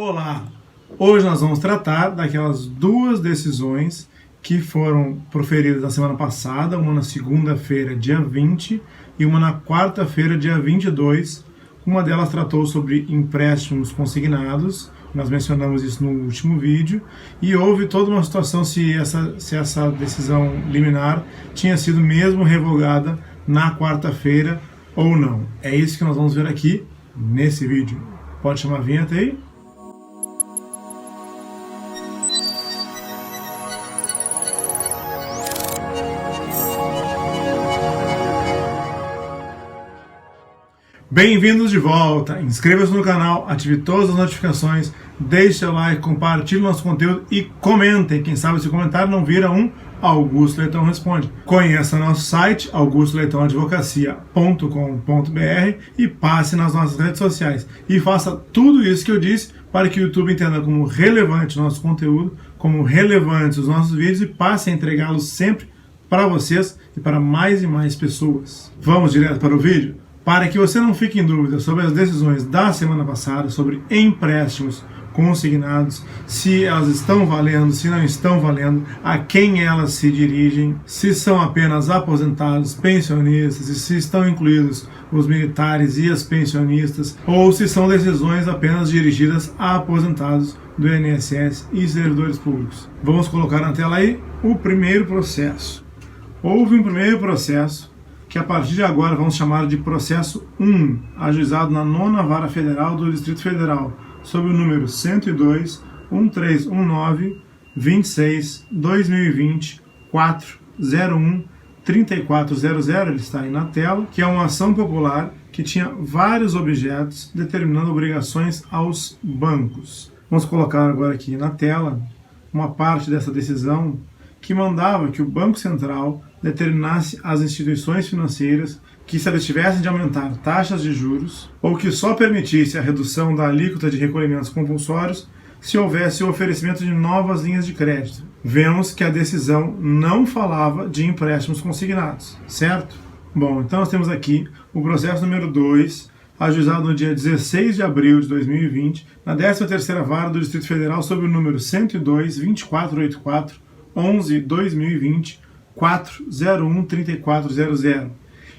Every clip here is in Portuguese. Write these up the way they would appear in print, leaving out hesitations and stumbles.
Olá! Hoje nós vamos tratar daquelas duas decisões que foram proferidas na semana passada, uma na segunda-feira, dia 20, e uma na quarta-feira, dia 22. Uma delas tratou sobre empréstimos consignados, nós mencionamos isso no último vídeo, e houve toda uma situação se essa decisão liminar tinha sido mesmo revogada na quarta-feira ou não. É isso que nós vamos ver aqui nesse vídeo. Pode chamar a vinheta aí? Bem-vindos de volta! Inscreva-se no canal, ative todas as notificações, deixe seu like, compartilhe nosso conteúdo e comentem. Quem sabe esse comentário não vira um Augusto Leitão Responde. Conheça nosso site, augustoleitãoadvocacia.com.br, e passe nas nossas redes sociais. E faça tudo isso que eu disse para que o YouTube entenda como relevante o nosso conteúdo, como relevantes os nossos vídeos, e passe a entregá-los sempre para vocês e para mais e mais pessoas. Vamos direto para o vídeo? Para que você não fique em dúvida sobre as decisões da semana passada, sobre empréstimos consignados, se elas estão valendo, se não estão valendo, a quem elas se dirigem, se são apenas aposentados, pensionistas, e se estão incluídos os militares e as pensionistas, ou se são decisões apenas dirigidas a aposentados do INSS e servidores públicos. Vamos colocar na tela aí o primeiro processo. Houve um primeiro processo que a partir de agora vamos chamar de processo 1, ajuizado na 9ª Vara Federal do Distrito Federal, sob o número 102.131.2020.401.3400, ele está aí na tela, que é uma ação popular que tinha vários objetos determinando obrigações aos bancos. Vamos colocar agora aqui na tela uma parte dessa decisão que mandava que o Banco Central determinasse às instituições financeiras que, se elas tivessem de aumentar taxas de juros, ou que só permitisse a redução da alíquota de recolhimentos compulsórios se houvesse o oferecimento de novas linhas de crédito. Vemos que a decisão não falava de empréstimos consignados, certo? Bom, então nós temos aqui o processo número 2, ajuizado no dia 16 de abril de 2020, na 13ª Vara do Distrito Federal, sob o número 102.2484.11.2020.401.3400.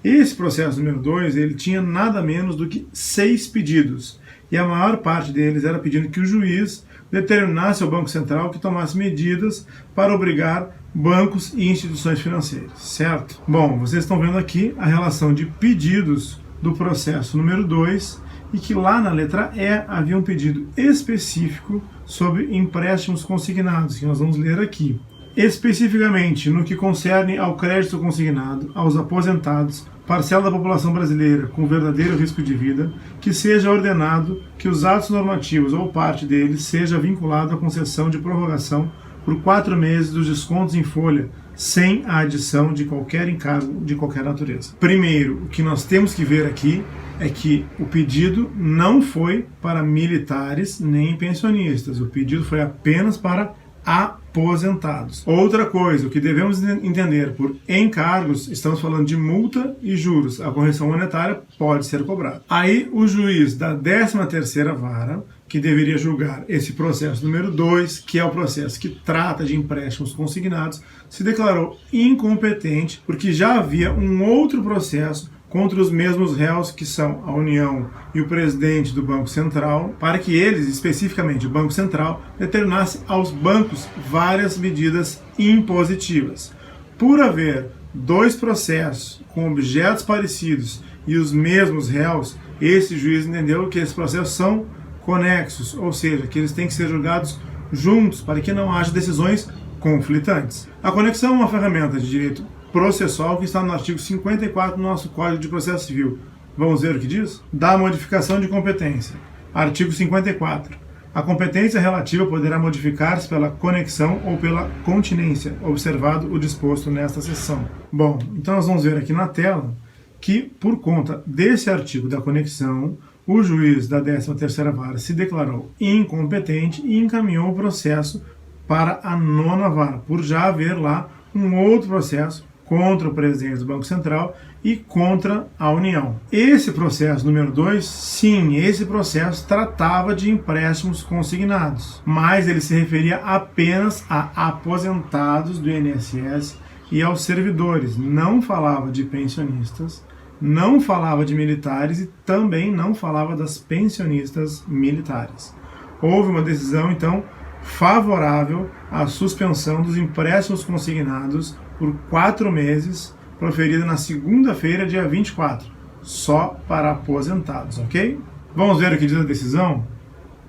Esse processo número 2, ele tinha nada menos do que 6 pedidos, e a maior parte deles era pedindo que o juiz determinasse ao Banco Central que tomasse medidas para obrigar bancos e instituições financeiras, certo? Bom, vocês estão vendo aqui a relação de pedidos do processo número 2, e que lá na letra E havia um pedido específico sobre empréstimos consignados, que nós vamos ler aqui. Especificamente no que concerne ao crédito consignado aos aposentados, parcela da população brasileira com verdadeiro risco de vida, que seja ordenado que os atos normativos ou parte deles seja vinculado à concessão de prorrogação por 4 meses dos descontos em folha, sem a adição de qualquer encargo de qualquer natureza. Primeiro, o que nós temos que ver aqui é que o pedido não foi para militares nem pensionistas, o pedido foi apenas para aposentados. Outra coisa, o que devemos entender por encargos, estamos falando de multa e juros. A correção monetária pode ser cobrada. Aí o juiz da 13ª Vara, que deveria julgar esse processo número 2, que é o processo que trata de empréstimos consignados, se declarou incompetente porque já havia um outro processo contra os mesmos réus, que são a União e o presidente do Banco Central, para que eles, especificamente o Banco Central, determinasse aos bancos várias medidas impositivas. Por haver 2 processos com objetos parecidos e os mesmos réus, esse juiz entendeu que esses processos são conexos, ou seja, que eles têm que ser julgados juntos para que não haja decisões conflitantes. A conexão é uma ferramenta de direito processual que está no artigo 54 do nosso Código de Processo Civil. Vamos ver o que diz? Da modificação de competência. Artigo 54. A competência relativa poderá modificar-se pela conexão ou pela continência, observado o disposto nesta seção. Bom, então nós vamos ver aqui na tela que, por conta desse artigo da conexão, o juiz da 13ª Vara se declarou incompetente e encaminhou o processo para a 9ª Vara, por já haver lá um outro processo contra o presidente do Banco Central e contra a União. Esse processo número 2, sim, esse processo tratava de empréstimos consignados, mas ele se referia apenas a aposentados do INSS e aos servidores, não falava de pensionistas, não falava de militares e também não falava das pensionistas militares. Houve uma decisão, então, favorável à suspensão dos empréstimos consignados por 4 meses, proferida na segunda-feira, dia 24, só para aposentados, ok? Vamos ver o que diz a decisão?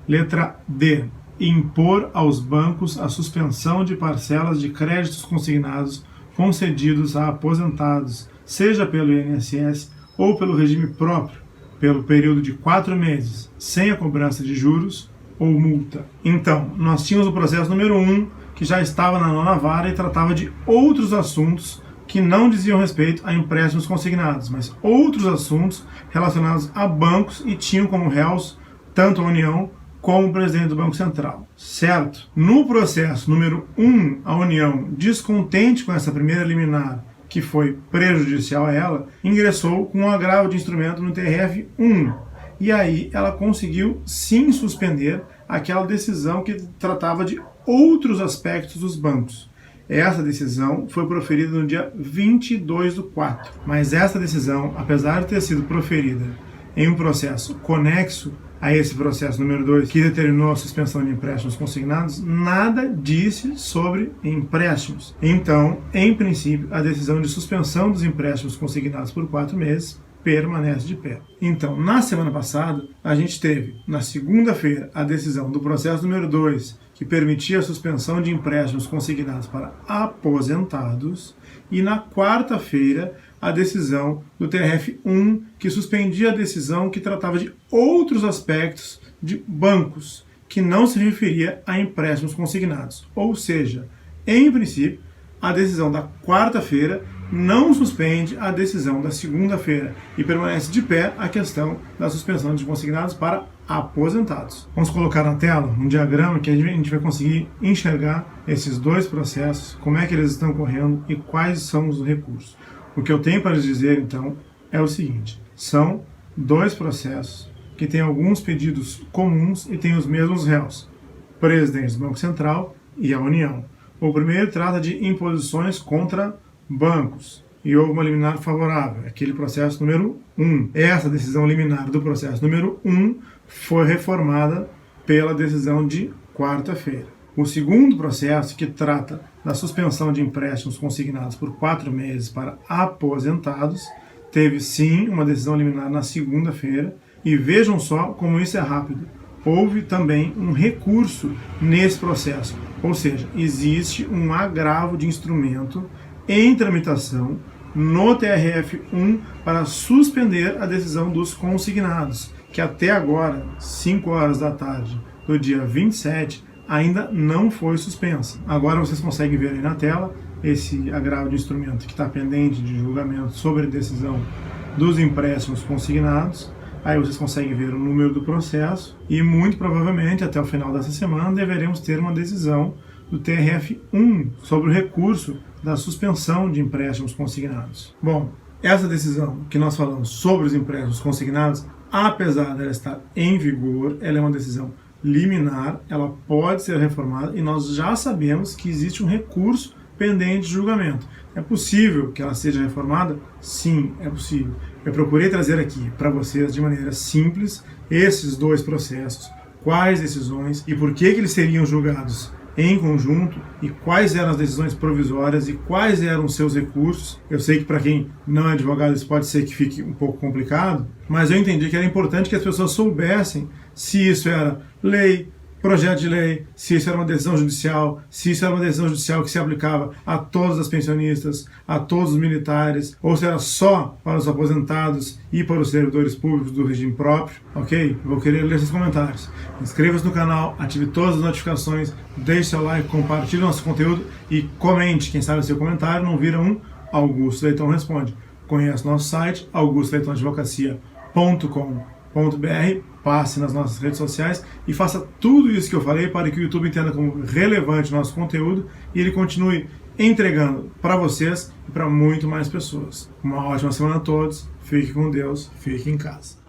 Letra D. Impor aos bancos a suspensão de parcelas de créditos consignados concedidos a aposentados, seja pelo INSS ou pelo regime próprio, pelo período de 4 meses, sem a cobrança de juros ou multa. Então, nós tínhamos o processo número 1, que já estava na 9ª vara e tratava de outros assuntos que não diziam respeito a empréstimos consignados, mas outros assuntos relacionados a bancos e tinham como réus tanto a União como o presidente do Banco Central, certo? No processo número 1, a União, descontente com essa primeira liminar, que foi prejudicial a ela, ingressou com um agravo de instrumento no TRF-1. E aí ela conseguiu sim suspender aquela decisão que tratava de outros aspectos dos bancos. Essa decisão foi proferida no dia 22/4. Mas essa decisão, apesar de ter sido proferida em um processo conexo a esse processo número 2, que determinou a suspensão de empréstimos consignados, nada disse sobre empréstimos. Então, em princípio, a decisão de suspensão dos empréstimos consignados por 4 meses permanece de pé. Então, na semana passada, a gente teve, na segunda-feira, a decisão do processo número 2, que permitia a suspensão de empréstimos consignados para aposentados, e na quarta-feira, a decisão do TRF-1, que suspendia a decisão que tratava de outros aspectos de bancos, que não se referia a empréstimos consignados. Ou seja, em princípio, a decisão da quarta-feira não suspende a decisão da segunda-feira e permanece de pé a questão da suspensão de consignados para aposentados. Vamos colocar na tela um diagrama que a gente vai conseguir enxergar esses dois processos, como é que eles estão correndo e quais são os recursos. O que eu tenho para lhes dizer, então, é o seguinte: são dois processos que têm alguns pedidos comuns e têm os mesmos réus, presidente do Banco Central e a União. O primeiro trata de imposições contra bancos e houve uma liminar favorável, aquele processo número 1. Essa decisão liminar do processo número 1 foi reformada pela decisão de quarta-feira. O segundo processo, que trata da suspensão de empréstimos consignados por 4 meses para aposentados, teve sim uma decisão liminar na segunda-feira, e vejam só como isso é rápido. Houve também um recurso nesse processo, ou seja, existe um agravo de instrumento em tramitação no TRF-1 para suspender a decisão dos consignados, que até agora, 5 horas da tarde do dia 27, ainda não foi suspensa. Agora vocês conseguem ver aí na tela esse agravo de instrumento que está pendente de julgamento sobre a decisão dos empréstimos consignados. Aí vocês conseguem ver o número do processo e muito provavelmente até o final dessa semana deveremos ter uma decisão do TRF-1 sobre o recurso da suspensão de empréstimos consignados. Bom, essa decisão que nós falamos sobre os empréstimos consignados, apesar dela estar em vigor, ela é uma decisão liminar, ela pode ser reformada e nós já sabemos que existe um recurso pendente de julgamento. É possível que ela seja reformada? Sim, é possível. Eu procurei trazer aqui para vocês de maneira simples esses dois processos, quais decisões e por que eles seriam julgados em conjunto e quais eram as decisões provisórias e quais eram os seus recursos. Eu sei que para quem não é advogado isso pode ser que fique um pouco complicado, mas eu entendi que era importante que as pessoas soubessem se isso era lei, projeto de lei, se isso era uma decisão judicial, se isso era uma decisão judicial que se aplicava a todas as pensionistas, a todos os militares, ou se era só para os aposentados e para os servidores públicos do regime próprio, ok? Eu vou querer ler esses comentários. Inscreva-se no canal, ative todas as notificações, deixe seu like, compartilhe nosso conteúdo e comente. Quem sabe seu comentário não vira um Augusto Leitão Responde. Conheça nosso site, augustoleitãoadvocacia.com.br, passe nas nossas redes sociais e faça tudo isso que eu falei para que o YouTube entenda como relevante o nosso conteúdo e ele continue entregando para vocês e para muito mais pessoas. Uma ótima semana a todos, fique com Deus, fique em casa.